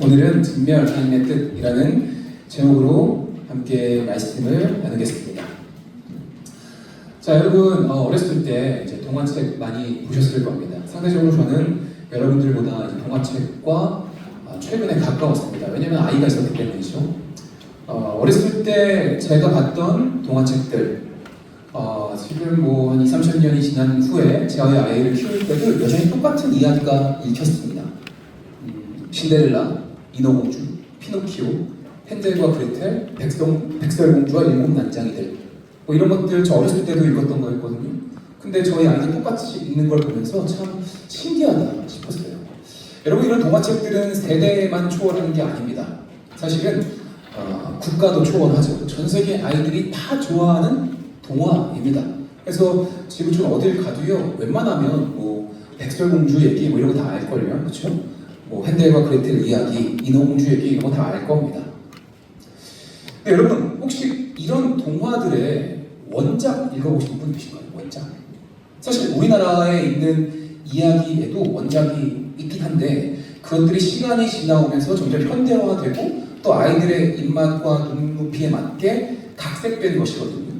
오늘은 진멸 하나님의 뜻이라는 제목으로 함께 말씀을 나누겠습니다. 자, 여러분 어렸을 때 이제 동화책 많이 보셨을 겁니다. 상대적으로 저는 여러분들보다 이제 동화책과 최근에 가까웠습니다. 왜냐면 아이가 있었기 때문이죠. 어렸을 때 제가 봤던 동화책들 지금 뭐 한 2, 30년이 지난 후에 저희 아이를 키울 때도 여전히 똑같은 이야기가 읽혔습니다. 신데렐라, 인어공주, 피노키오, 헨젤과 그레텔, 백설공주와 일곱 난장이들 뭐 이런 것들 저 어렸을 때도 읽었던 거였거든요. 근데 저희 아이들이 똑같이 읽는 걸 보면서 참 신기하다 싶었어요. 여러분, 이런 동화책들은 세대만 초월하는 게 아닙니다. 사실은 국가도 초월하죠. 전 세계 아이들이 다 좋아하는 동화입니다. 그래서 지금 좀 어딜 가도요, 웬만하면 뭐 백설공주 얘기 뭐 이런 거 다 알걸요, 그렇죠? 뭐 헨델과 그레텔 이야기, 인어공주 얘기 이런 거 다 알 겁니다. 근데 여러분, 혹시 이런 동화들의 원작 읽어보신 분 계신가요? 원작? 사실 우리나라에 있는 이야기에도 원작이 있긴 한데 그것들이 시간이 지나오면서 점점 현대화되고 또 아이들의 입맛과 눈높이에 맞게 각색된 것이거든요.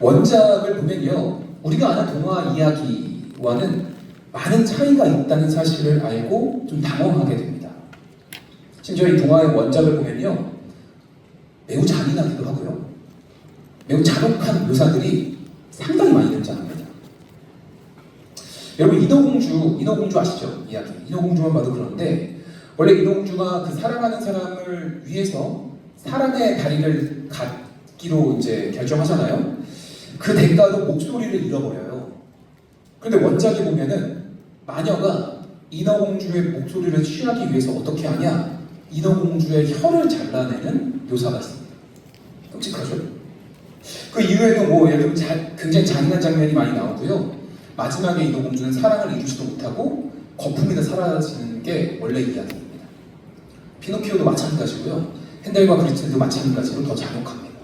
원작을 보면요, 우리가 아는 동화 이야기와는 많은 차이가 있다는 사실을 알고 좀 당황하게 됩니다. 심지어 이 동화의 원작을 보면요, 매우 잔인하기도 하고요, 매우 잔혹한 묘사들이 상당히 많이 등장합니다. 여러분, 인어공주 아시죠? 이야기. 인어공주만 봐도 그런데 원래 인어공주가 그 사랑하는 사람을 위해서 사람의 다리를 갖기로 이제 결정하잖아요. 그 대가로 목소리를 잃어버려요. 그런데 원작에 보면은 마녀가 인어공주의 목소리를 취하기 위해서 어떻게 하냐? 인어공주의 혀를 잘라내는 묘사가 있습니다. 끔찍하죠? 그 이후에도 뭐 예를 들면 굉장히 잔인한 장면이 많이 나오고요. 마지막에 인어공주는 사랑을 이루지도 못하고 거품이 다 사라지는 게 원래 이야기입니다. 피노키오도 마찬가지고요. 헨델과 그레텔도 마찬가지로 더 잔혹합니다.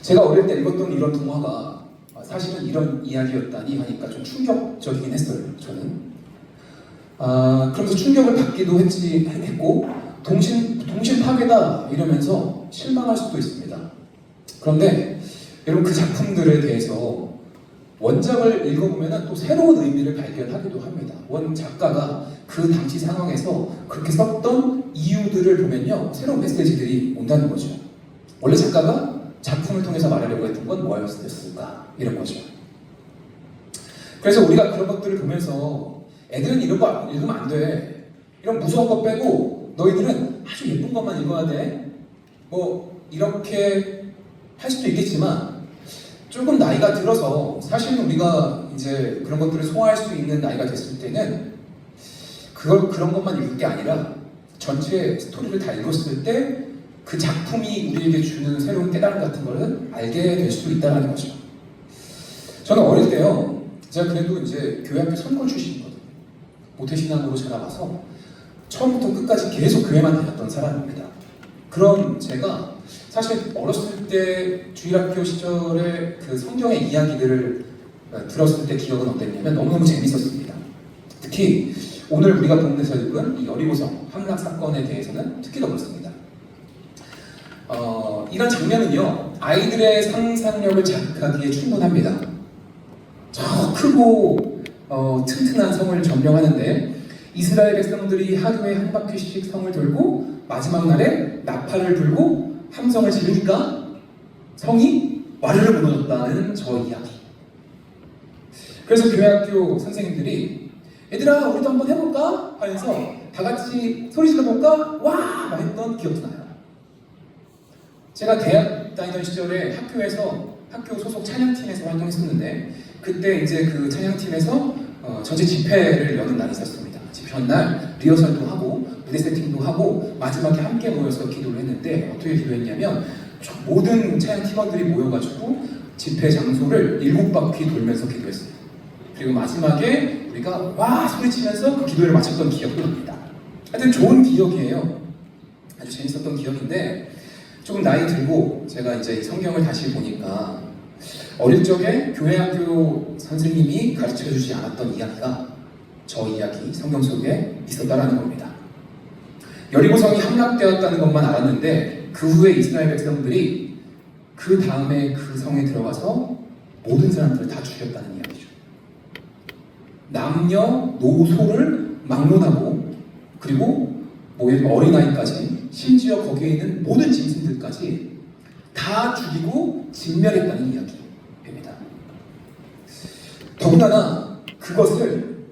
제가 어릴 때 읽었던 이런 동화가 사실은 이런 이야기였다니 하니까 좀 충격적이긴 했어요, 저는. 그러면서 충격을 받기도 했고 동심 파괴다 이러면서 실망할 수도 있습니다. 그런데 여러분, 그 작품들에 대해서 원작을 읽어보면 또 새로운 의미를 발견하기도 합니다. 원 작가가 그 당시 상황에서 그렇게 썼던 이유들을 보면요, 새로운 메시지들이 온다는 거죠. 원래 작가가 작품을 통해서 말하려고 했던 건 뭐였을까? 이런 거죠. 그래서 우리가 그런 것들을 보면서 애들은 이런 거 읽으면 안 돼. 이런 무서운 거 빼고 너희들은 아주 예쁜 것만 읽어야 돼. 뭐 이렇게 할 수도 있겠지만 조금 나이가 들어서 사실 우리가 이제 그런 것들을 소화할 수 있는 나이가 됐을 때는 그런 것만 읽을 게 아니라 전체 스토리를 다 읽었을 때 그 작품이 우리에게 주는 새로운 깨달음 같은 거를 알게 될 수 있다는 거죠. 저는 어릴 때요, 제가 그래도 이제 교회학교 선거 출신이거든요. 모태신앙으로 자라와서 처음부터 끝까지 계속 교회만 다녔던 사람입니다. 그런 제가 사실 어렸을 때 주일학교 시절에 그 성경의 이야기들을 들었을 때 기억은 어땠냐면 너무너무 재밌었습니다. 특히 오늘 우리가 본문에서 읽은 이 여리고성 함락 사건에 대해서는 특히 더 그렇습니다. 이런 장면은요, 아이들의 상상력을 자극하기에 충분합니다. 저 크고 튼튼한 성을 점령하는데 이스라엘 백성들이 하루에 한 바퀴씩 성을 돌고 마지막 날에 나팔을 불고 함성을 지르니까 성이 와르르 무너졌다는 저 이야기. 그래서 교회학교 선생님들이 얘들아, 우리도 한번 해볼까? 하면서 다 같이 소리 질러볼까? 와! 막 했던 기억도 나요. 제가 대학 다니던 시절에 학교 소속 찬양팀에서 활동했었는데 그때 이제 그 찬양팀에서 전체 집회를 여는 날이 있었습니다. 집회 날 리허설도 하고 무대 세팅도 하고 마지막에 함께 모여서 기도를 했는데 어떻게 기도했냐면 모든 찬양팀원들이 모여가지고 집회 장소를 7바퀴 돌면서 기도했어요. 그리고 마지막에 우리가 와! 소리치면서 그 기도를 마쳤던 기억도 납니다. 하여튼 좋은 기억이에요. 아주 재밌었던 기억인데 조금 나이 들고 제가 이제 성경을 다시 보니까 어릴 적에 교회학교 선생님이 가르쳐주지 않았던 이야기가 저 이야기 성경 속에 있었다라는 겁니다. 여리고성이 함락되었다는 것만 알았는데 그 후에 이스라엘 백성들이 그 다음에 그 성에 들어가서 모든 사람들을 다 죽였다는 이야기죠. 남녀노소를 막론하고 그리고 어린아이까지 심지어 거기에 있는 모든 짐승들까지 다 죽이고 진멸했다는 이야기입니다. 더군다나 그것을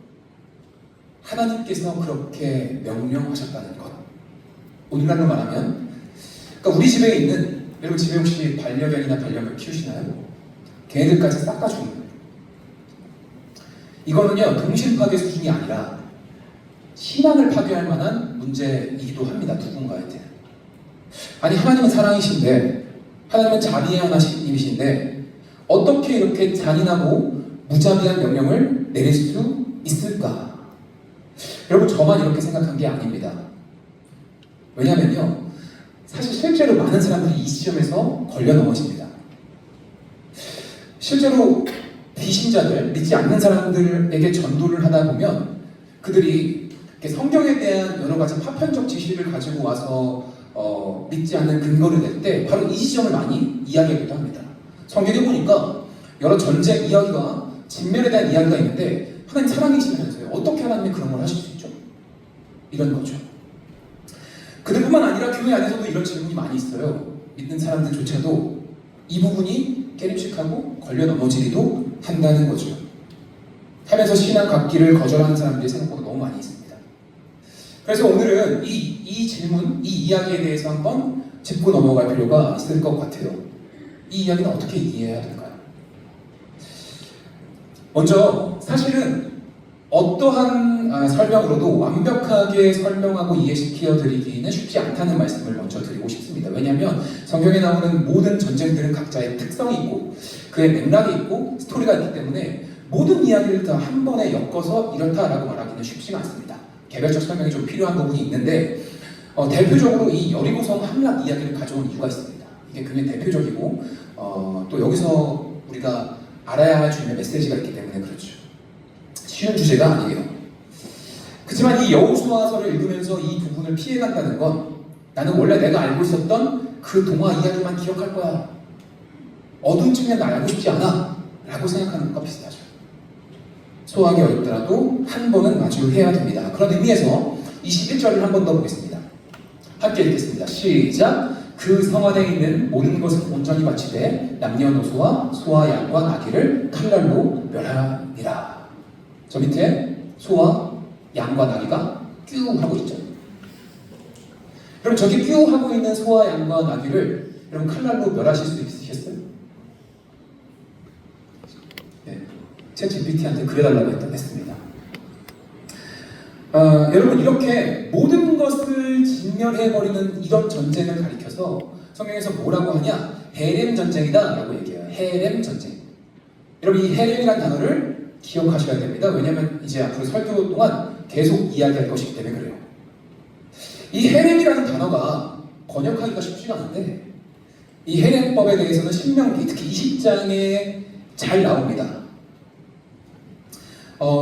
하나님께서 그렇게 명령하셨다는 것. 오늘날로 말하면 그러니까 우리 집에 있는 여러분 집에 혹시 반려견이나 반려묘 키우시나요? 걔네들까지 싹 다 죽는 거예요. 이거는요 동심 파괴 수준이 아니라 신앙을 파괴할 만한 문제이기도 합니다. 누군가한테. 아니 하나님은 사랑이신데 하나님은 자비의 하나님이신데 어떻게 이렇게 잔인하고 무자비한 명령을 내릴 수 있을까? 여러분 저만 이렇게 생각한 게 아닙니다. 왜냐면요 사실 실제로 많은 사람들이 이 시험에서 걸려 넘어집니다. 실제로 비신자들, 믿지 않는 사람들에게 전도를 하다 보면 그들이 성경에 대한 여러 가지 파편적 지식을 가지고 와서 믿지 않는 근거를 낼 때 바로 이 지점을 많이 이야기하기도 합니다. 성경에 보니까 여러 전쟁 이야기와 진멸에 대한 이야기가 있는데 하나님 사랑이시면서요 어떻게 하나님이 그런 걸 하실 수 있죠? 이런 거죠. 그들뿐만 아니라 교회 안에서도 이런 질문이 많이 있어요. 믿는 사람들조차도 이 부분이 깨림칙하고 걸려 넘어지기도 한다는 거죠. 하면서 신앙 갖기를 거절하는 사람들이 생각보다 너무 많이 있습니다. 그래서 오늘은 이 질문, 이 이야기에 대해서 한번 짚고 넘어갈 필요가 있을 것 같아요. 이 이야기는 어떻게 이해해야 될까요? 먼저 사실은 어떠한 설명으로도 완벽하게 설명하고 이해시켜 드리기는 쉽지 않다는 말씀을 먼저 드리고 싶습니다. 왜냐하면 성경에 나오는 모든 전쟁들은 각자의 특성이 있고 그의 맥락이 있고 스토리가 있기 때문에 모든 이야기를 다 한 번에 엮어서 이렇다라고 말하기는 쉽지가 않습니다. 개별적 설명이 좀 필요한 부분이 있는데 대표적으로 이 여리고성 함락 이야기를 가져온 이유가 있습니다. 이게 굉장히 대표적이고 또 여기서 우리가 알아야 할 주님의 메시지가 있기 때문에 그렇죠. 쉬운 주제가 아니에요. 그렇지만 이 여호수아서를 읽으면서 이 부분을 피해간다는 건 나는 원래 내가 알고 있었던 그 동화 이야기만 기억할 거야. 어두운 측면 나 알고 싶지 않아. 라고 생각하는 것과 비슷하죠. 소화하기 어렵더라도 한 번은 마주해야 됩니다. 그런 의미에서 21절을 한 번 더 보겠습니다. 함께 읽겠습니다. 시작! 그 성 안에 있는 모든 것을 온전히 바치되 남녀노소와 소와 양과 나귀를 칼날로 멸하니라. 저 밑에 소와 양과 나귀가 뀨 하고 있죠. 그럼 저기 뀨 하고 있는 소와 양과 나귀를 여러분 칼날로 멸하실 수 있으셨어요? 네, 챗 GPT한테 그려달라고 했습니다. 여러분 이렇게 모든 것을 진멸해버리는 이런 전쟁을 가리켜서 성경에서 뭐라고 하냐? 헤렘 전쟁이다 라고 얘기해요. 헤렘 전쟁. 여러분 이 헤렘이라는 단어를 기억하셔야 됩니다. 왜냐하면 이제 앞으로 설교 동안 계속 이야기할 것이기 때문에 그래요. 이 헤렘이라는 단어가 번역하기가 쉽지가 않은데 이 헤렘법에 대해서는 신명기 특히 20장에 잘 나옵니다.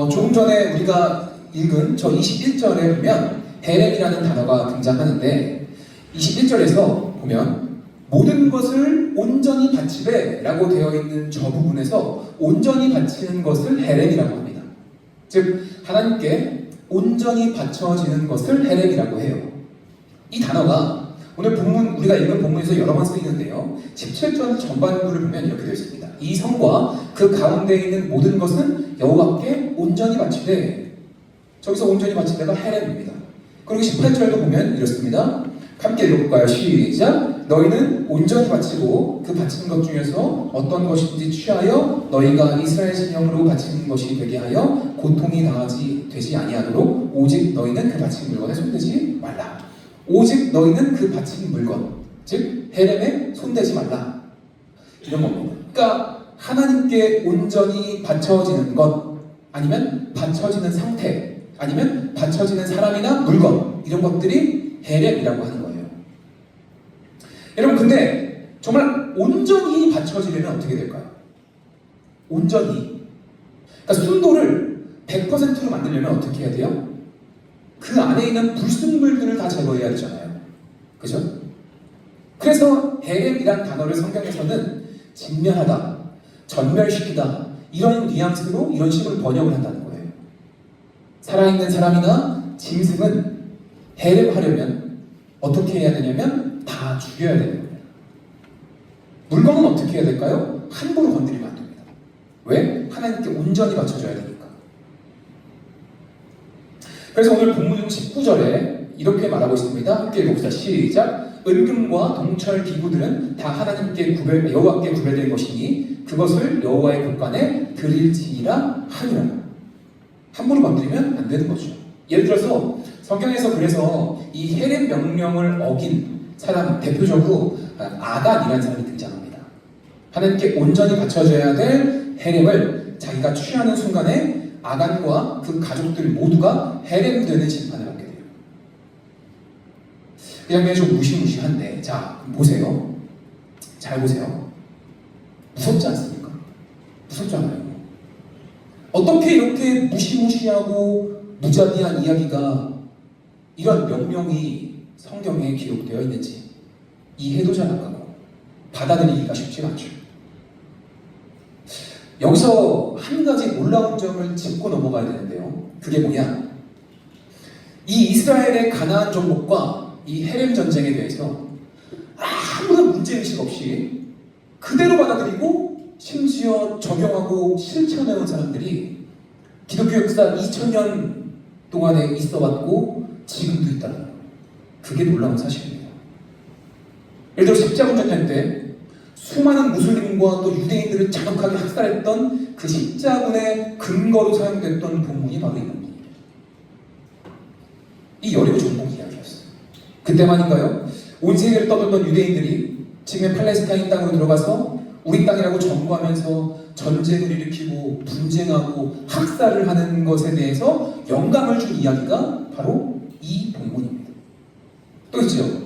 조금 전에 우리가 읽은 저 21절에 보면 헤렘이라는 단어가 등장하는데 21절에서 보면 모든 것을 온전히 바치되 라고 되어 있는 저 부분에서 온전히 바치는 것을 헤렘이라고 합니다. 즉 하나님께 온전히 바쳐지는 것을 헤렘이라고 해요. 이 단어가 오늘 본문 우리가 읽은 본문에서 여러 번 쓰이는데요. 17절 전반부를 보면 이렇게 되어 있습니다. 이 성과 그 가운데 있는 모든 것은 여호와께 온전히 바치되 저기서 온전히 바치다가 헤렘입니다. 그리고 18절도 보면 이렇습니다. 함께 읽어볼까요? 시작! 너희는 온전히 바치고 그 바치는 것 중에서 어떤 것인지 취하여 너희가 이스라엘 진영으로 바치는 것이 되게 하여 고통이 되지 아니하도록 오직 너희는 그 바친 물건에 손대지 말라. 오직 너희는 그 바친 물건, 즉 헤렘에 손대지 말라. 이런 겁니다. 그러니까 하나님께 온전히 바쳐지는 것 아니면 바쳐지는 상태 아니면 바쳐지는 사람이나 물건 이런 것들이 헤렘이라고 하는 거예요. 여러분 근데 정말 온전히 바쳐지려면 어떻게 될까요? 온전히 그러니까 순도를 100%로 만들려면 어떻게 해야 돼요? 그 안에 있는 불순물들을 다 제거해야 되잖아요. 그죠? 그래서 헤렘이란 단어를 성경에서는 직면하다, 전멸시키다 이런 뉘앙스로 이런 식으로 번역을 한다는 거예요. 살아있는 사람이나 짐승은 헤렘하려면 어떻게 해야 되냐면 다 죽여야 되는 거예요. 물건은 어떻게 해야 될까요? 함부로 건드리면 안 됩니다. 왜? 하나님께 온전히 바쳐줘야 되니까. 그래서 오늘 본문 19절에 이렇게 말하고 있습니다. 함께 읽어봅시다. 시작. 은금과 동철 기구들은 다 하나님께 여호와께 구별된 것이니 그것을 여호와의 곳간에 드릴지니라 하니라. 함부로 건드리면 안 되는 거죠. 예를 들어서 성경에서 그래서 이 헤렘 명령을 어긴 사람 대표적으로 아간이라는 사람이 등장합니다. 하나님께 온전히 바쳐져야 될 헤렘을 자기가 취하는 순간에 아간과 그 가족들 모두가 헤렘되는 심판을 받게 돼요. 그냥 좀 무시무시한데, 자 보세요. 잘 보세요. 무섭지 않습니까? 무섭잖아요. 어떻게 이렇게 무시무시하고 무자비한 이야기가 이런 명령이 성경에 기록되어 있는지 이해도 잘 안 가고 받아들이기가 쉽지 않죠. 여기서 한 가지 놀라운 점을 짚고 넘어가야 되는데요. 그게 뭐냐? 이 이스라엘의 가나안 정복과 이 헤렘 전쟁에 대해서 아무런 문제의식 없이 그대로 받아들이고 심지어 적용하고 실천해온 사람들이 기독교 역사 2000년 동안에 있어왔고 지금도 있다는 거예요. 그게 놀라운 사실입니다. 예를 들어 십자군전쟁 때 수많은 무슬림과 또 유대인들을 잔혹하게 학살했던 그 십자군의 근거로 사용됐던 본문이 바로 이 본문이에요. 이 여리고 정복 이야기였어요. 그때만인가요? 온 세계를 떠돌던 유대인들이 지금의 팔레스타인 땅으로 들어가서 우리 땅이라고 전거하면서 전쟁을 일으키고 분쟁하고 학살을 하는 것에 대해서 영감을 준 이야기가 바로 이 본문입니다. 또 있죠.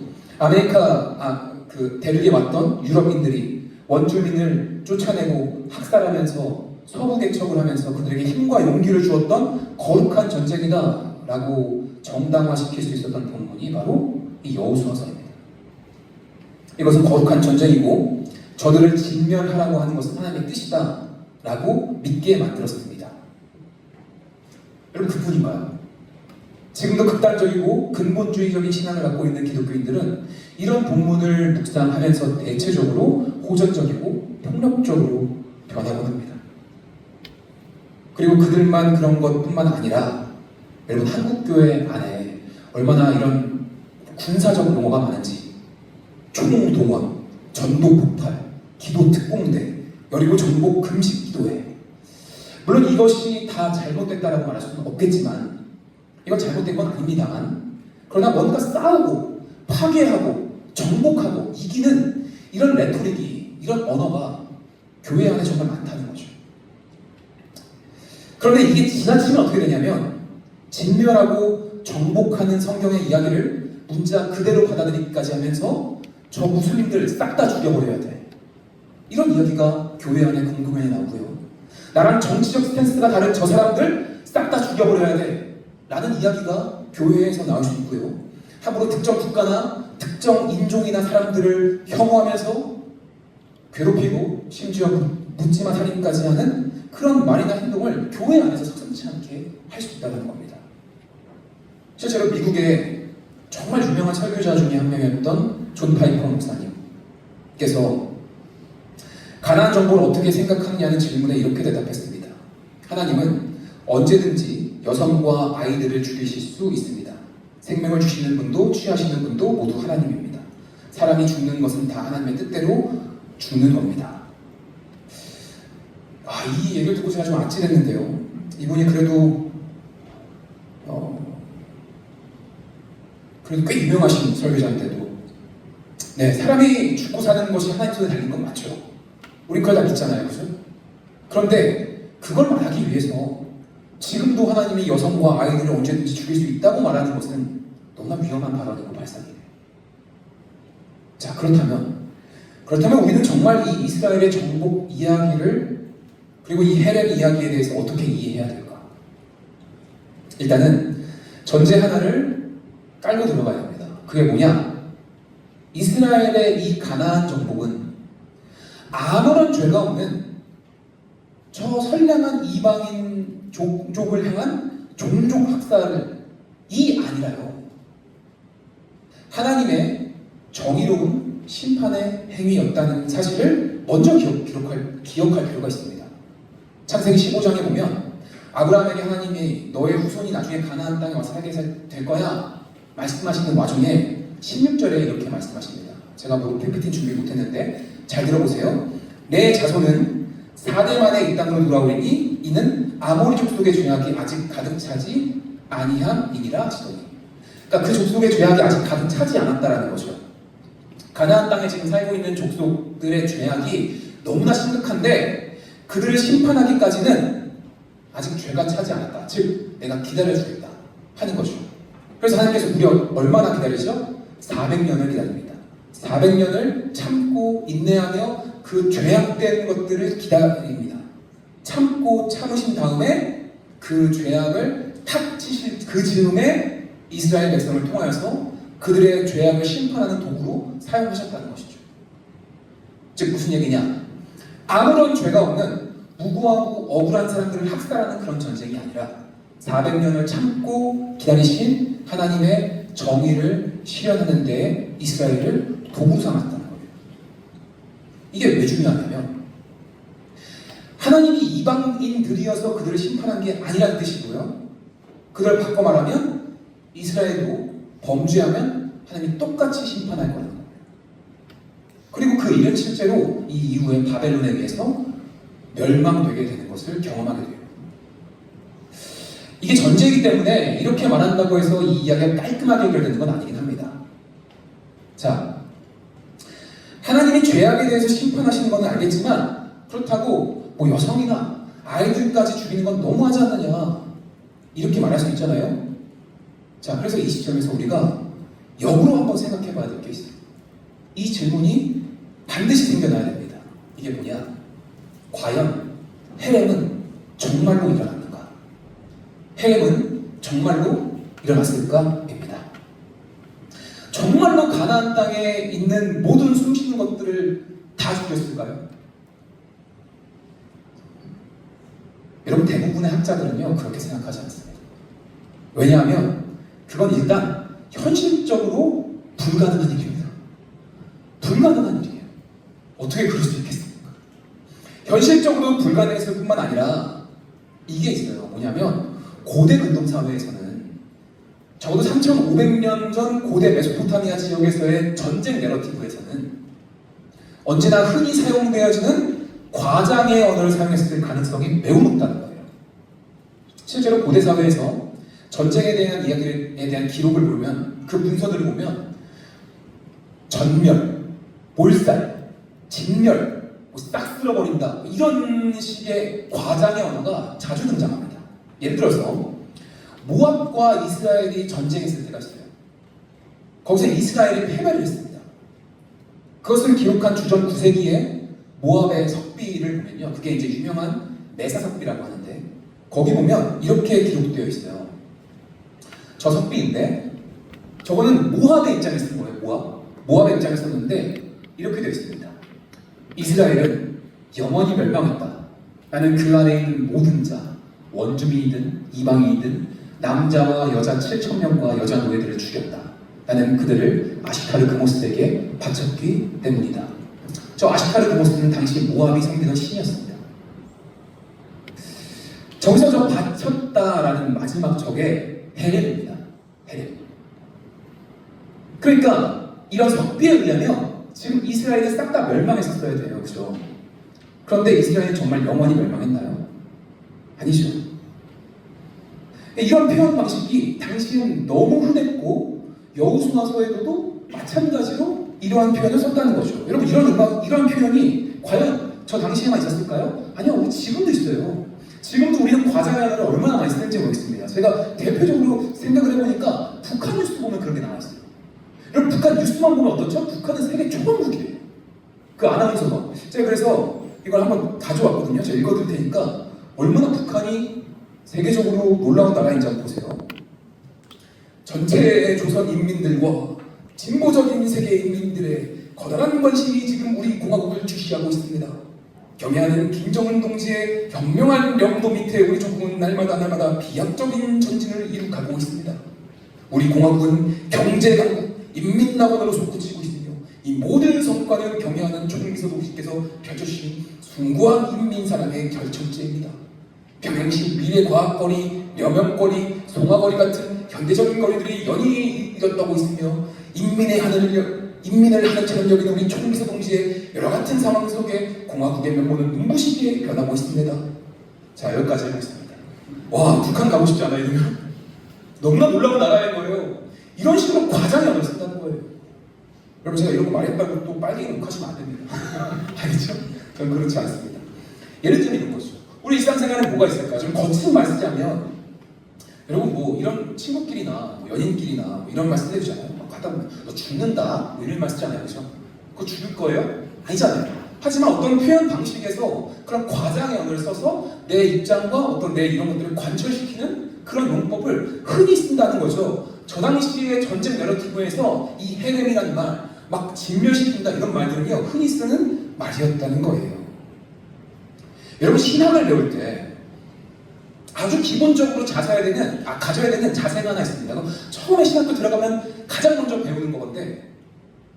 대륙에 왔던 유럽인들이 원주민을 쫓아내고 학살하면서 서부 개척을 하면서 그들에게 힘과 용기를 주었던 거룩한 전쟁이다 라고 정당화시킬 수 있었던 본문이 바로 이 여호수아서입니다. 이것은 거룩한 전쟁이고 저들을 진멸하라고 하는 것은 하나님의 뜻이다 라고 믿게 만들었습니다. 여러분 그뿐인가요? 지금도 극단적이고 근본주의적인 신앙을 갖고 있는 기독교인들은 이런 본문을 묵상하면서 대체적으로 호전적이고 폭력적으로 변하곤 합니다. 그리고 그들만 그런 것뿐만 아니라 여러분 한국교회 안에 얼마나 이런 군사적 용어가 많은지 총동원, 전도 폭발, 기도 특공대, 여리고 전복 금식 기도회. 물론 이것이 다 잘못됐다라고 말할 수는 없겠지만 이건 잘못된 건 아닙니다만 그러나 뭔가 싸우고 파괴하고 정복하고 이기는 이런 레토릭이 이런 언어가 교회 안에 정말 많다는 거죠. 그런데 이게 지나치면 어떻게 되냐면 진멸하고 정복하는 성경의 이야기를 문자 그대로 받아들이기까지 하면서 저 무슬림들 싹 다 죽여버려야 돼. 이런 이야기가 교회 안에 공공연히 나오고요. 나랑 정치적 스탠스가 다른 저 사람들 싹 다 죽여버려야 돼. 라는 이야기가 교회에서 나올 수 있고요. 함부로 특정 국가나 특정 인종이나 사람들을 혐오하면서 괴롭히고 심지어 묻지마 살인까지 하는 그런 말이나 행동을 교회 안에서 석상치 않게 할 수 있다는 겁니다. 실제로 미국의 정말 유명한 설교자 중에 한 명이었던 존 파이퍼 목사님께서 가나안 정보를 어떻게 생각하느냐는 질문에 이렇게 대답했습니다. 하나님은 언제든지 여성과 아이들을 죽이실 수 있습니다. 생명을 주시는 분도 취하시는 분도 모두 하나님입니다. 사람이 죽는 것은 다 하나님의 뜻대로 죽는 겁니다. 이 얘기를 듣고 제가 좀 아찔했는데요. 이분이 그래도 꽤 유명하신 설교자인데도 사람이 죽고 사는 것이 하나님 손에 달린 건 맞죠. 우리 그걸 다 믿잖아요. 그죠? 그런데 그걸 말하기 위해서 지금도 하나님이 여성과 아이들을 언제든지 죽일 수 있다고 말하는 것은 너무나 위험한 발언이고 발상이에요. 자, 그렇다면 우리는 정말 이 이스라엘의 정복 이야기를 그리고 이 헤렘 이야기에 대해서 어떻게 이해해야 될까? 일단은 전제 하나를 깔고 들어가야 합니다. 그게 뭐냐? 이스라엘의 이 가나안 정복은 아무런 죄가 없는 저 선량한 이방인 종족을 향한 종족 학살이 아니라요. 하나님의 정의로운 심판의 행위였다는 사실을 먼저 기억할 필요가 있습니다. 창세기 15장에 보면 아브라함에게 하나님이 너의 후손이 나중에 가나안 땅에 와서 살게 될 거야 말씀하시는 와중에 16절에 이렇게 말씀하십니다. 제가 뭐 PPT 준비 못했는데 잘 들어보세요. 내 자손은 4대 만에 이 땅으로 돌아오리니 이는 아모리 족속의 죄악이 아직 가득 차지 아니함이니라 하시더니, 그러니까 그 족속의 죄악이 아직 가득 차지 않았다라는 거죠. 가나안 땅에 지금 살고 있는 족속들의 죄악이 너무나 심각한데 그들을 심판하기까지는 아직 죄가 차지 않았다. 즉 내가 기다려주겠다 하는 거죠. 그래서 하나님께서 무려 얼마나 기다리죠? 400년을 기다립니다. 400년을 참고 인내하며 그 죄악된 것들을 기다립니다. 참고 참으신 다음에 그 죄악을 탁 치실 그 즈음에 이스라엘 백성을 통하여서 그들의 죄악을 심판하는 도구로 사용하셨다는 것이죠. 즉 무슨 얘기냐? 아무런 죄가 없는 무고하고 억울한 사람들을 학살하는 그런 전쟁이 아니라 400년을 참고 기다리신 하나님의 정의를 실현하는 데 이스라엘을 도구 삼았다는 거예요. 이게 왜 중요하냐면 하나님이 이방인들이어서 그들을 심판한 게 아니라는 뜻이고요. 그걸 바꿔 말하면 이스라엘도 범죄하면 하나님이 똑같이 심판할 거라는 거예요. 그리고 그 일은 실제로 이 이후에 바벨론에 의해서 멸망되게 되는 것을 경험하게 돼요. 이게 전제이기 때문에 이렇게 말한다고 해서 이 이야기가 깔끔하게 해결되는 건 아니긴 합니다. 자, 하나님이 죄악에 대해서 심판하시는 건 알겠지만 그렇다고 뭐 여성이나 아이들까지 죽이는 건 너무하지 않느냐 이렇게 말할 수 있잖아요. 자, 그래서 이 시점에서 우리가 역으로 한번 생각해 봐야 될 게 있어요. 이 질문이 반드시 생겨나야 됩니다. 이게 뭐냐? 과연 헬렘은 정말로 일어났는가? 헬렘은 정말로 일어났을까? 입니다. 정말로 가나안 땅에 있는 모든 숨쉬는 것들을 다 죽였을까요? 여러분 대부분의 학자들은요 그렇게 생각하지 않습니다. 왜냐하면 그건 일단 현실적으로 불가능한 일입니다. 불가능한 일이에요. 어떻게 그럴 수 있겠습니까? 현실적으로 불가능했을 뿐만 아니라 이게 있어요. 뭐냐면 고대 근동 사회에서는 적어도 3,500년 전 고대 메소포타미아 지역에서의 전쟁 내러티브에서는 언제나 흔히 사용되어지는 과장의 언어를 사용했을 가능성이 매우 높다는 거예요. 실제로 고대 사회에서 전쟁에 대한 이야기에 대한 기록을 보면 그 문서들을 보면 전멸, 몰살, 진멸, 싹 쓸어버린다 이런 식의 과장의 언어가 자주 등장합니다. 예를 들어서 모압과 이스라엘이 전쟁했을 때가 있어요. 거기서 이스라엘이 패배를 했습니다. 그것을 기록한 주전 9세기에 모압의 석비를 보면요, 그게 이제 유명한 메사석비라고 하는데 거기 보면 이렇게 기록되어 있어요. 저 석비인데 저거는 모압의 입장에서 쓴 거예요. 모압의 입장에서 썼는데 이렇게 되어 있습니다. 이스라엘은 영원히 멸망했다. 나는 그 안에 있는 모든 자, 원주민이든 이방인이든 남자와 여자 7,000명과 여자 노예들을 죽였다. 나는 그들을 아시타르 그모스에게 바쳤기 때문이다. 저 아시타르 그모스는 당시 모압이 섬기던 신이었습니다. 저기서 저 바쳤다라는 마지막 적의 헬렘입니다. 헬렘. 그러니까 이런 석비에 의하면 지금 이스라엘은 싹 다 멸망했었어야 돼요. 그죠? 그런데 이스라엘은 정말 영원히 멸망했나요? 아니죠. 이런 표현 방식이 당시엔 너무 흔했고 여호수아서에도 마찬가지로 이러한 표현을 썼다는 거죠. 여러분 이런 표현이 과연 저 당시에만 있었을까요? 아니요, 지금도 있어요. 지금도 우리는 과장어를 얼마나 많이 쓰는지 모르겠습니다. 제가 대표적으로 생각을 해보니까 북한 뉴스 보면 그런 게 나와있어요. 여러분 북한 뉴스만 보면 어떻죠? 북한은 세계 초강국이에요. 그 아나운서가. 제가 그래서 이걸 한번 가져왔거든요. 제가 읽어드릴 테니까 얼마나 북한이 세계적으로 놀라운 나라인지 한번 보세요. 전체 조선 인민들과 진보적인 세계 인민들의 거대한 관심이 지금 우리 공화국을 주시하고 있습니다. 경애하는 김정은 동지의 현명한 영도 밑에 우리 조국은 날마다 비약적인 전진을 이룩하고 있습니다. 우리 공화국은 경제강국, 인민낙원으로 솟구치고 있으며 이 모든 성과는 경애하는 조국미소 동지께서 펼쳐주신 숭고한 인민사랑의 결정체입니다. 평양시 미래과학거리, 려명거리, 송화거리 같은 현대적인 거리들이 연이 이어떠고 있으며 인민을 하늘처럼 여기는 우리 총비서 동지의 여러 같은 상황 속에 공화국의 면모는 눈부시게 변하고 있습니다. 자, 여기까지 하겠습니다. 와, 북한 가고 싶지 않아요? 이러면? 너무나 놀라운 나라인 거예요. 이런 식으로 과장의 언어를 쓴다는 거예요. 여러분, 제가 이런 거 말했다고 또 빨리 욕하시면 안 됩니다. 알겠죠? 저는 그렇지 않습니다. 예를 들면 이런 거죠. 우리 일상생활에 뭐가 있을까? 좀 거친 말 쓰자면, 여러분 뭐 이런 친구끼리나 뭐 연인끼리나 뭐 이런 말 쓰잖아요. 가다 보면 너 죽는다 뭐 이런 말 쓰잖아요. 그렇죠? 그거 죽을 거예요? 아니잖아요. 하지만 어떤 표현 방식에서 그런 과장의 언어를 써서 내 입장과 어떤 내 이런 것들을 관철시키는 그런 용법을 흔히 쓴다는 거죠. 저 당시의 전쟁 내러티브에서 이 해렘이라는 말, 막 진멸시킨다 이런 말들은요 흔히 쓰는 말이었다는 거예요. 여러분 신학을 배울 때 아주 기본적으로 가져야 되는 자세가 하나 있습니다. 처음에 신학교 들어가면 가장 먼저 배우는 건데,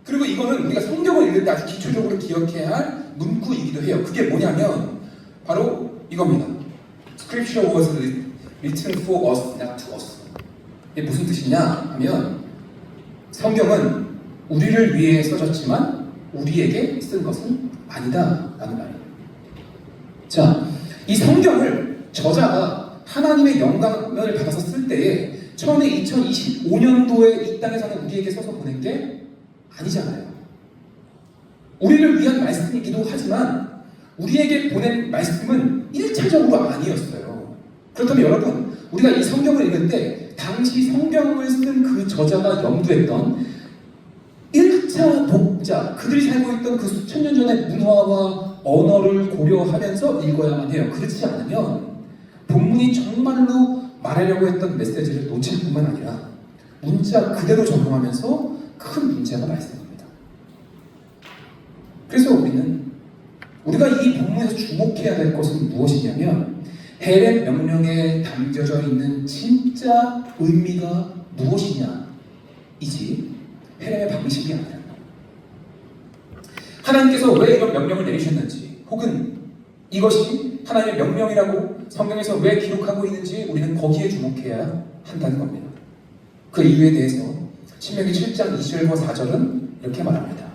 그리고 이거는 우리가 성경을 읽을 때 아주 기초적으로 기억해야 할 문구이기도 해요. 그게 뭐냐면 바로 이겁니다. Scripture was written for us, not to us. 이게 무슨 뜻이냐 하면 성경은 우리를 위해 써졌지만 우리에게 쓴 것은 아니다 라는 말이에요. 자, 이 성경을 저자가 하나님의 영감을 받아서 쓸 때에 처음에 2025년도에 이 땅에 사는 우리에게 써서 보낸 게 아니잖아요. 우리를 위한 말씀이기도 하지만 우리에게 보낸 말씀은 1차적으로 아니었어요. 그렇다면 여러분, 우리가 이 성경을 읽을 때 당시 성경을 쓴 그 저자가 염두했던 1차 독자, 그들이 살고 있던 그 수천 년 전의 문화와 언어를 고려하면서 읽어야만 해요. 그렇지 않으면 본문이 정말로 말하려고 했던 메시지를 놓칠 뿐만 아니라 문자 그대로 적용하면서 큰 문제가 발생합니다. 그래서 우리가 이 본문에서 주목해야 될 것은 무엇이냐면 헬렘 명령에 담겨져 있는 진짜 의미가 무엇이냐이지 헬렘의 방식이 아니라 하나님께서 왜 이런 명령을 내리셨는지 혹은 이것이 하나님의 명령이라고 성경에서 왜 기록하고 있는지 우리는 거기에 주목해야 한다는 겁니다. 그 이유에 대해서 신명기 7장 2절과 4절은 이렇게 말합니다.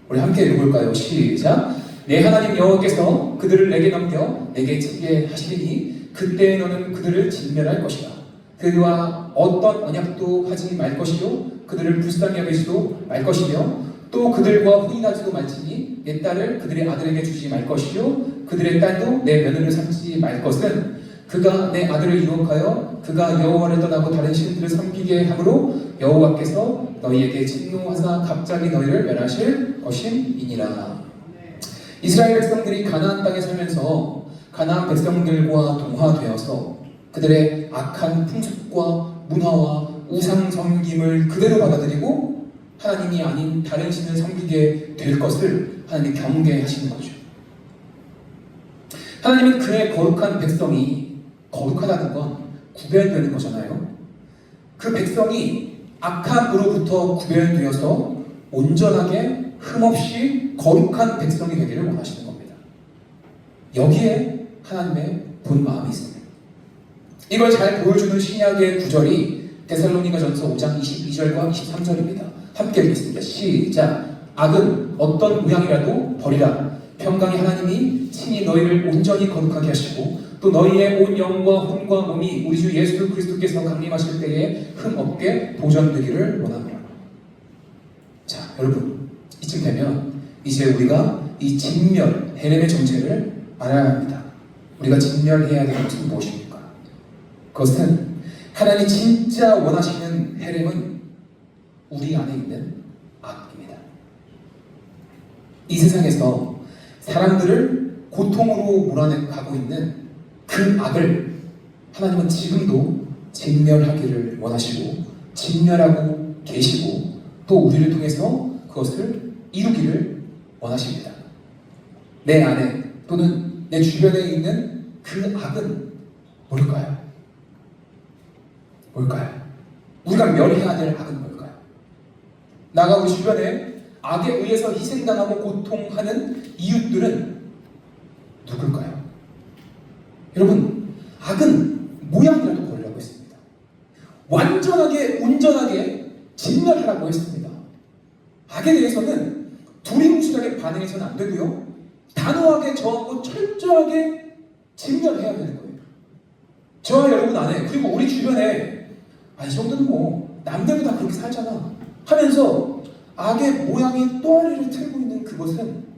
우리 함께 읽어볼까요? 시작! 내 하나님 여호와께서 그들을 내게 넘겨 내게 치게 하시리니 그때 너는 그들을 진멸할 것이다. 그와 어떤 언약도 하지 말 것이요 그들을 불쌍히 여기지도 말 것이며 또 그들과 혼인하지도 말지니 내 딸을 그들의 아들에게 주지 말 것이요 그들의 딸도 내 며느리를 삼지 말 것은 그가 내 아들을 유혹하여 그가 여호와를 떠나고 다른 신들을 섬기게 함으로 여호와께서 너희에게 진노하사 갑자기 너희를 멸하실 것임이니라. 이스라엘 백성들이 가나안 땅에 살면서 가나안 백성들과 동화되어서 그들의 악한 풍습과 문화와 우상 섬김을 그대로 받아들이고 하나님이 아닌 다른 신을 섬기게 될 것을 하나님이 경계하시는 거죠. 하나님은 그의 거룩한 백성이 거룩하다는 건 구별되는 거잖아요. 그 백성이 악함으로부터 구별되어서 온전하게 흠없이 거룩한 백성이 되기를 원하시는 겁니다. 여기에 하나님의 본 마음이 있습니다. 이걸 잘 보여주는 신약의 구절이 데살로니가전서 5장 22절과 23절입니다. 함께 읽겠습니다. 시작! 악은 어떤 모양이라도 버리라. 평강의 하나님이 친히 너희를 온전히 거룩하게 하시고 또 너희의 온 영과 혼과 몸이 우리 주 예수 그리스도께서 강림하실 때에 흠없게 보존되기를 원합니다. 자, 여러분, 이쯤 되면 이제 우리가 이 진멸, 헬렘의 정체를 알아야 합니다. 우리가 진멸해야 되는 것은 무엇입니까? 그것은 하나님이 진짜 원하시는 헬렘은 우리 안에 있는 악입니다. 이 세상에서 사람들을 고통으로 몰아내고 있는 그 악을 하나님은 지금도 진멸하기를 원하시고 진멸하고 계시고 또 우리를 통해서 그것을 이루기를 원하십니다. 내 안에 또는 내 주변에 있는 그 악은 뭘까요? 뭘까요? 우리가 멸해야 될 악은 뭘까요? 나가 우리 주변에 악에 의해서 희생당하고 고통하는 이웃들은 누굴까요? 여러분, 악은 모양이라도 보려고 했습니다. 완전하게 온전하게 진멸하라고 했습니다. 악에 대해서는 두리뭉실하게 반응해서는 안 되고요, 단호하게 저하고 철저하게 진멸해야 되는 거예요. 저와 여러분 안에, 그리고 우리 주변에 이 정도는 뭐 남들도 다 그렇게 살잖아 하면서 악의 모양이 또아리를 틀고 있는 그것은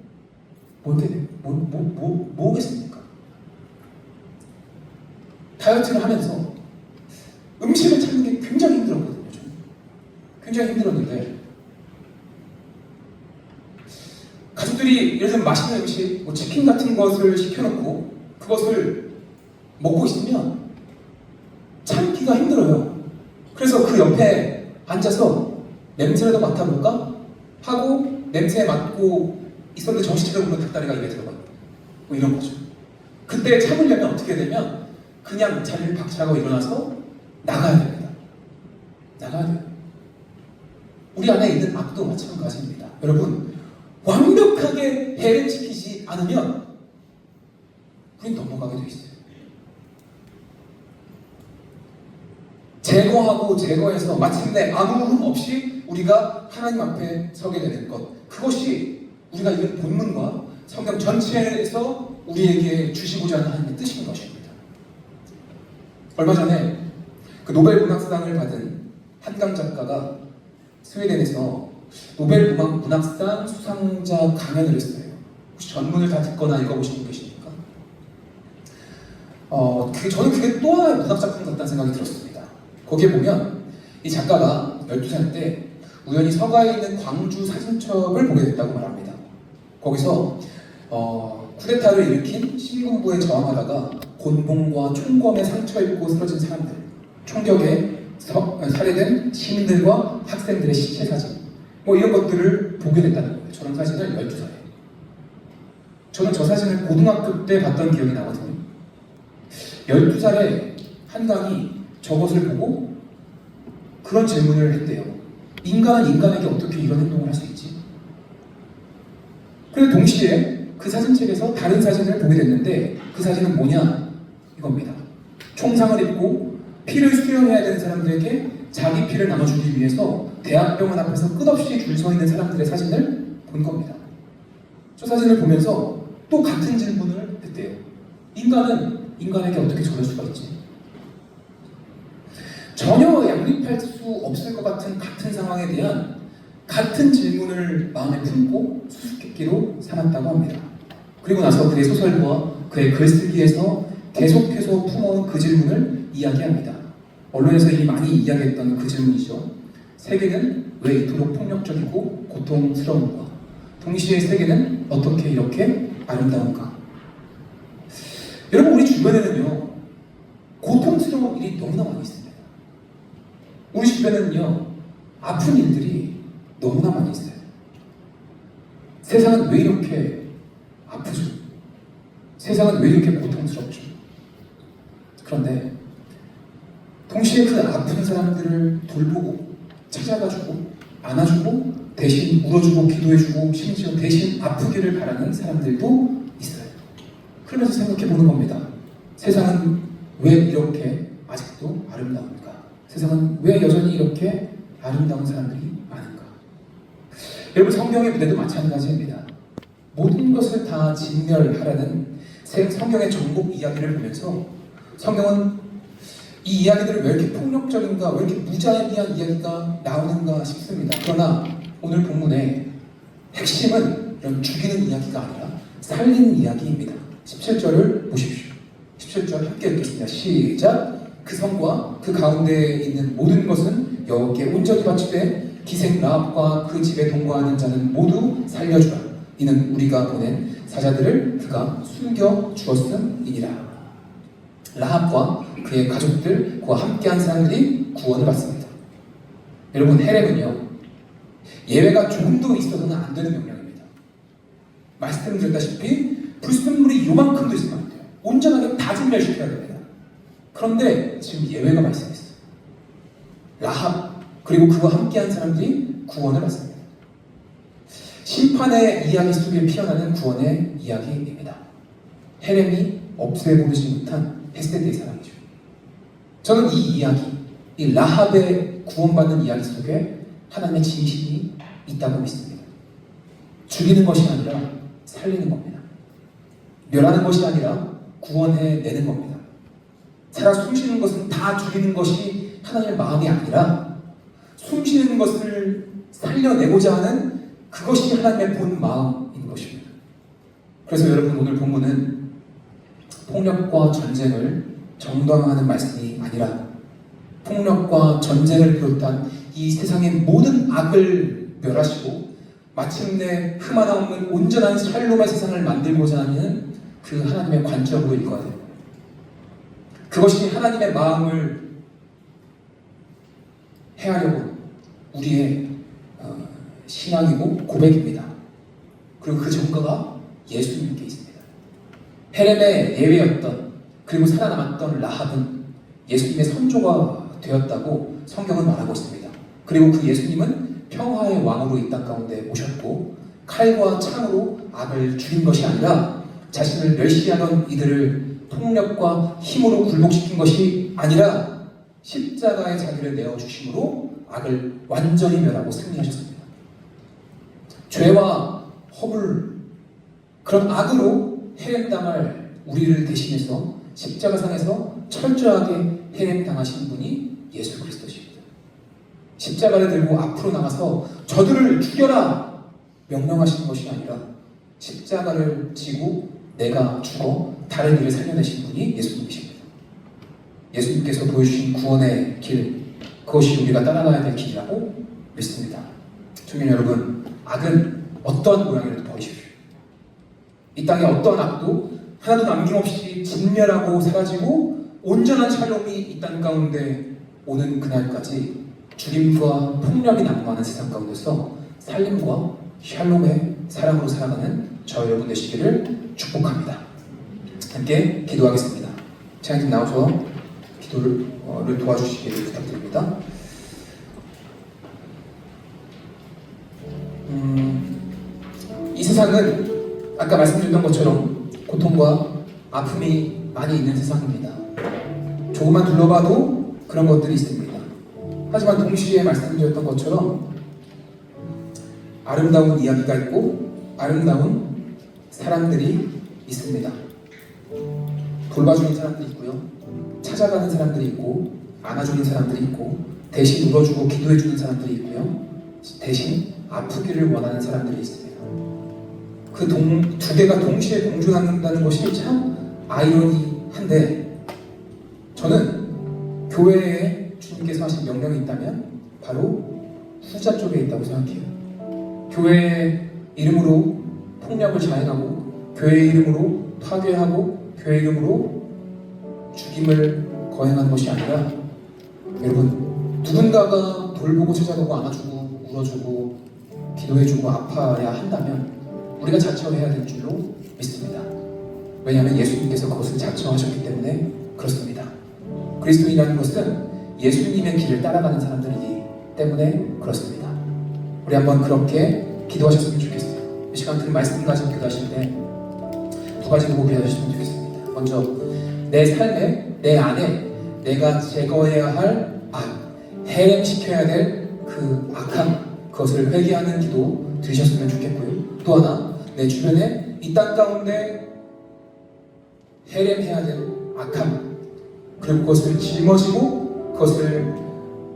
뭐겠습니까? 다이어트를 하면서 음식을 찾는 게 굉장히 힘들었거든요. 굉장히 힘들었는데 가족들이 예를 들면 맛있는 음식, 뭐 치킨 같은 것을 시켜놓고 그것을 먹고 있으면 참기가 힘들어요. 그래서 그 옆에 앉아서 냄새라도 맡아볼까? 하고 냄새에 맡고 있었는데 정신차려 보면 닭다리가 입에 들어가요. 뭐 이런 거죠. 그때 참으려면 어떻게 되면 그냥 자리를 박차고 일어나서 나가야 됩니다. 나가야 돼요. 우리 안에 있는 악도 마찬가지입니다. 여러분, 완벽하게 해를 지키지 않으면 우린 넘어가게 돼 있어요. 제거하고 제거해서 마침내 아무 흠 없이 우리가 하나님 앞에 서게 되는 것, 그것이 우리가 읽은 본문과 성경 전체에서 우리에게 주시고자 하는 하나님의 뜻인 것입니다. 얼마 전에 그 노벨 문학상을 받은 한강 작가가 스웨덴에서 노벨 문학상 수상자 강연을 했어요. 혹시 전문을 다 듣거나 읽어보신 분 계십니까? 저는 그게 또 하나의 문학작품 같다는 생각이 들었습니다. 거기에 보면 이 작가가 12살 때 우연히 서가에 있는 광주 사진첩을 보게 됐다고 말합니다. 거기서 쿠데타를 일으킨 신군부에 저항하다가 곤봉과 총검에 상처 입고 쓰러진 사람들, 총격에 살해된 시민들과 학생들의 시체 사진, 뭐 이런 것들을 보게 됐다는 거예요. 저런 사진을 12살에. 저는 저 사진을 고등학교 때 봤던 기억이 나거든요. 12살에 한강이 저것을 보고 그런 질문을 했대요. 인간은 인간에게 어떻게 이런 행동을 할 수 있지? 그리고 동시에 그 사진책에서 다른 사진을 보게 됐는데 그 사진은 뭐냐? 이겁니다. 총상을 입고 피를 수혈해야 되는 사람들에게 자기 피를 나눠주기 위해서 대학병원 앞에서 끝없이 줄 서 있는 사람들의 사진을 본 겁니다. 저 사진을 보면서 또 같은 질문을 했대요. 인간은 인간에게 어떻게 저럴 수가 있지? 전혀 양립할 수 없을 것 같은 상황에 대한 같은 질문을 마음에 품고 수수께끼로 삼았다고 합니다. 그리고 나서 그의 소설과 그의 글쓰기에서 계속해서 품어온 그 질문을 이야기합니다. 언론에서 이미 많이 이야기했던 그 질문이죠. 세계는 왜 이토록 폭력적이고 고통스러운가? 동시에 세계는 어떻게 이렇게 아름다운가? 여러분, 우리 주변에는요, 고통스러운 일이 너무나 많이 있습니다. 우리 주변에는요, 아픈 일들이 너무나 많이 있어요. 세상은 왜 이렇게 아프죠? 세상은 왜 이렇게 고통스럽죠? 그런데 동시에 그 아픈 사람들을 돌보고 찾아가주고 안아주고 대신 울어주고 기도해주고 심지어 대신 아프기를 바라는 사람들도 있어요. 그러면서 생각해보는 겁니다. 세상은 왜 이렇게 아직도 아름다운가? 세상은 왜 여전히 이렇게 아름다운 사람들이 많은가? 여러분, 성경의 무대도 마찬가지입니다. 모든 것을 다 진멸하라는 성경의 전국 이야기를 보면서 성경은 이 이야기들을 왜 이렇게 폭력적인가, 왜 이렇게 무자비한 이야기가 나오는가 싶습니다. 그러나 오늘 본문의 핵심은 이런 죽이는 이야기가 아니라 살리는 이야기입니다. 17절을 보십시오. 17절 함께 읽겠습니다. 시작. 그 성과 그 가운데에 있는 모든 것은 여호와께 온전히 바치되 기생 라합과 그 집에 동거하는 자는 모두 살려주라. 이는 우리가 보낸 사자들을 그가 숨겨 주었음이니라. 라합과 그의 가족들, 그와 함께한 사람들이 구원을 받습니다. 여러분, 헤렘은요, 예외가 조금도 있어서는 안 되는 명령입니다. 말씀드렸다시피 불순물이 요만큼도 있으면 안 돼요. 온전하게 다 진멸시켜야 됩니다. 그런데 지금 예외가 발생했어요. 라합, 그리고 그와 함께한 사람들이 구원을 받습니다. 심판의 이야기 속에 피어나는 구원의 이야기입니다. 헤렘이 없애버리지 못한 헬세드의 사랑이죠. 저는 이 이야기, 이 라합의 구원받는 이야기 속에 하나님의 진실이 있다고 믿습니다. 죽이는 것이 아니라 살리는 겁니다. 멸하는 것이 아니라 구원해내는 겁니다. 살아 숨쉬는 것은 다 죽이는 것이 하나님의 마음이 아니라 숨쉬는 것을 살려내고자 하는 그것이 하나님의 본 마음인 것입니다. 그래서 여러분, 오늘 본문은 폭력과 전쟁을 정당화하는 말씀이 아니라 폭력과 전쟁을 비롯한 이 세상의 모든 악을 멸하시고 마침내 흠 하나 없는 온전한 샬롬의 세상을 만들고자 하는 그 하나님의 관점으로 읽어야 됩니다. 그것이 하나님의 마음을 헤아려본 우리의 신앙이고 고백입니다. 그리고 그 전가가 예수님께 있습니다. 헤렘의 예외였던, 그리고 살아남았던 라합은 예수님의 선조가 되었다고 성경은 말하고 있습니다. 그리고 그 예수님은 평화의 왕으로 이 땅 가운데 오셨고 칼과 창으로 악을 죽인 것이 아니라 자신을 멸시하던 이들을 폭력과 힘으로 굴복시킨 것이 아니라 십자가에 자기를 내어주심으로 악을 완전히 멸하고 승리하셨습니다. 죄와 허물, 그런 악으로 헤렘당할 우리를 대신해서 십자가상에서 철저하게 헤렘당하신 분이 예수 그리스도십니다. 십자가를 들고 앞으로 나가서 저들을 죽여라 명령하시는 것이 아니라 십자가를 지고 내가 죽어 다른 이를 살려내신 분이 예수님이십니다. 예수님께서 보여주신 구원의 길, 그것이 우리가 따라가야 될 길이라고 믿습니다. 주민 여러분, 악은 어떠한 모양이라도 버리십시오. 이 땅의 어떠한 악도 하나도 남김없이 진멸하고 사라지고 온전한 샬롬이 이 땅 가운데 오는 그날까지 죽임과 폭력이 난무하는 세상 가운데서 살림과 샬롬의 사랑으로 살아가는 저 여러분 되시기를 축복합니다. 함께 기도하겠습니다. 찬양팀 나와서 기도를 도와주시기를 부탁드립니다. 이 세상은 아까 말씀드렸던 것처럼 고통과 아픔이 많이 있는 세상입니다. 조금만 둘러봐도 그런 것들이 있습니다. 하지만 동시에 말씀드렸던 것처럼 아름다운 이야기가 있고 아름다운 사람들이 있습니다. 돌봐주는 사람들이 있고요, 찾아가는 사람들이 있고, 안아주는 사람들이 있고, 대신 울어주고 기도해주는 사람들이 있고요, 대신 아프기를 원하는 사람들이 있습니다. 그 두 개가 동시에 공존한다는 것이 참 아이러니한데, 저는 교회에 주님께서 하신 명령이 있다면 바로 후자 쪽에 있다고 생각해요. 교회의 이름으로 폭력을 자행하고, 교회의 이름으로 파괴하고, 교회의 이름으로 죽임을 거행하는 것이 아니라, 여러분, 누군가가 돌보고 찾아보고 안아주고 울어주고 기도해주고 아파야 한다면 우리가 자처해야 될 줄로 믿습니다. 왜냐하면 예수님께서 그것을 자처하셨기 때문에 그렇습니다. 그리스도인이라는 것은 예수님의 길을 따라가는 사람들이기 때문에 그렇습니다. 우리 한번 그렇게 기도하셨으면 좋겠어요. 이 시간 들은 말씀 가지고 기도하실 때 두 가지로 기도하셨으면 좋겠습니다. 먼저, 내 삶에, 내 안에 내가 제거해야 할 악, 해lem시켜야 될 그 악함, 그것을 회개하는 기도 드리셨으면 좋겠고요. 또 하나, 내 주변에 이 땅 가운데 해렘해야 될 악함, 그리고 그것을 짊어지고 그것을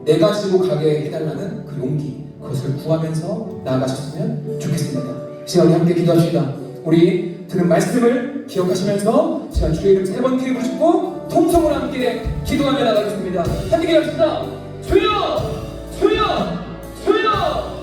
내가 지고 가게 해달라는 그 용기, 그것을 구하면서 나아가셨으면 좋겠습니다. 이 시간 우리 함께 기도합시다. 우리 들은 말씀을 기억하시면서 제가 주의 이름 3번 크게 부르시고 통성으로 함께 기도하며 나가겠습니다. 함께 기도합시다. 주여! 주여! 주여!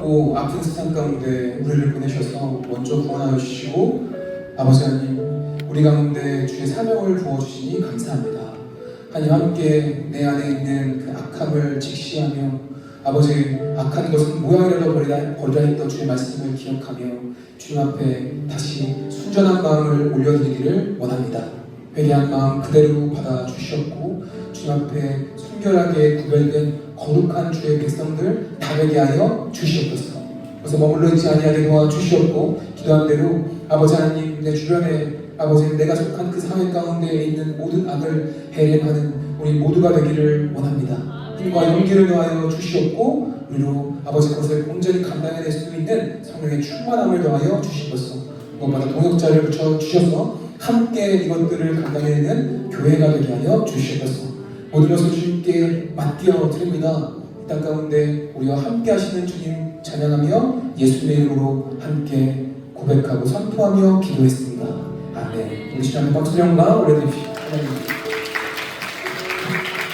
어렵고 아픈 세상 가운데 우리를 보내셔서 먼저 구원하여 주시고 아버지 하나님 우리 가운데 주의 사명을 부어주시니 감사합니다. 하나님 함께 내 안에 있는 그 악함을 직시하며 아버지 악한 것은 모양이라도 버리라 했던 주의 말씀을 기억하며 주님 앞에 다시 순전한 마음을 올려드리기를 원합니다. 회개한 마음 그대로 받아주셨고 주님 앞에 순결하게 구별된 거룩한 주의 백성들 다 되게 하여 주시옵소서. 그래서 머물러 있지 아니하게 도와주시옵고 기도한 대로 아버지 하나님 내 주변에 아버지 내가 속한 그 사회 가운데 있는 모든 악을 해결하는 우리 모두가 되기를 원합니다. 힘과 용기를 더하여 주시옵고 우리로 아버지 것을 온전히 감당해낼 수 있는 성령의 충만함을 더하여 주시옵소서. 무엇보다 동역자를 붙여 주셔서 함께 이것들을 감당해내는 교회가 되게 하여 주시옵소서. 모든 것을 주님께 맡겨 드립니다. 이 땅 가운데 우리와 함께 하시는 주님 찬양하며 예수님의 이름으로 함께 고백하고 선포하며 기도했습니다. 아멘. 우리 주님 박수 영광 올려드립시다. 하나님.